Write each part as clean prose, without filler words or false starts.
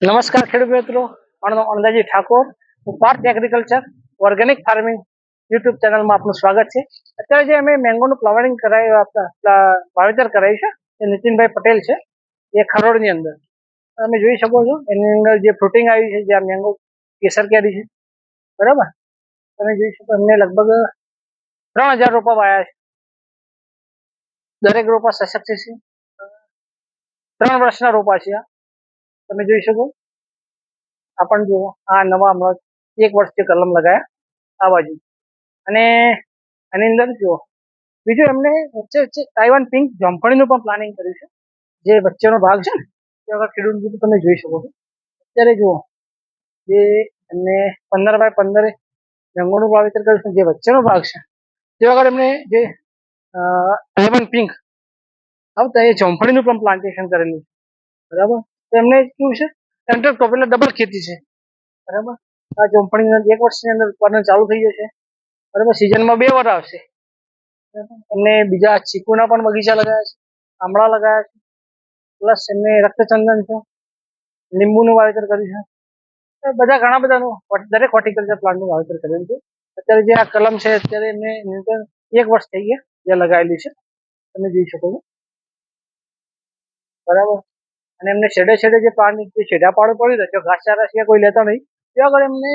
નમસ્કાર ખેડૂત મિત્રો, અણદાજી ઠાકોર, હું Parth agriculture organic farming YouTube ચેનલમાં આપનું સ્વાગત છે. અત્યારે જે અમે મેંગોનું ફ્લાવરિંગ વાવેતર કરાયું છે એ નીતિનભાઈ પટેલ છે, એ ખરોડની અંદર તમે જોઈ શકો છો. એની અંદર જે ફ્રૂટિંગ આવી છે, જે આ મેંગો કેસર કેરી છે, બરાબર. તમે જોઈ શકો એમને લગભગ 3000 રોપા વાયા છે. દરેક રોપા સશક્ત છે. 3 વર્ષના રોપા છે. તમે જોઈ શકો. આ પણ જુઓ, આ નવા 1 વર્ષથી કલમ લગાયા આ બાજુ. અને આની અંદર જુઓ, બીજું એમને વચ્ચે વચ્ચે તાઇવાન પિંક જામફળીનું પણ પ્લાનિંગ કર્યું છે. જે વચ્ચેનો ભાગ છે ને, તે આગળ ખેડૂત તમે જોઈ શકો છો. અત્યારે જુઓ, જે એમને 15x15 મેંગોનું વાવેતર કર્યું છે. જે વચ્ચેનો ભાગ છે તે આગળ એમને જે તાઇવાન પિંક આવતા એ જામફળીનું પણ પ્લાન્ટેશન કરેલું છે, બરાબર. તો એમને કેવું છે, સેન્ટ્રલ ક્રોપ એટલે ડબલ ખેતી છે, બરાબર. આ જામફળીની 1 વર્ષની અંદર ઉત્પાદન ચાલુ થઈ જશે, બરાબર. સિઝનમાં 2 વાર આવશે. એમને બીજા ચીકુના પણ બગીચા લગાવ્યા છે, આમળા લગાવ્યા છે, પ્લસ એમને રક્તચંદન છે, લીંબુનું વાવેતર કર્યું છે. બધા ઘણા બધાનું દરેક હોર્ટિકલ્ચર પ્લાન્ટનું વાવેતર કરેલું છે. અત્યારે જે આ કલમ છે, અત્યારે એમને 1 વર્ષ થઈ ગયા જે લગાવેલી છે, તમે જોઈ શકો છો, બરાબર. અને એમને છેડે જે પાણી જે છેડા પાડો પડી રહ્યો છે, ઘાસચારા સિવાય કોઈ લેતા નહીં, ત્યાં આગળ એમને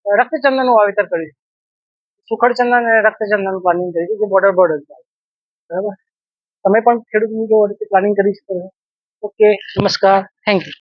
રક્તચંદનનું વાવેતર કર્યું છે. સુખડચંદન અને રક્તચંદનનું પ્લાનિંગ કર્યું છે, જે બોર્ડર બરાબર. તમે પણ ખેડૂત મિત્રો પ્લાનિંગ કરી શકો છો. ઓકે, નમસ્કાર, થેન્ક યુ.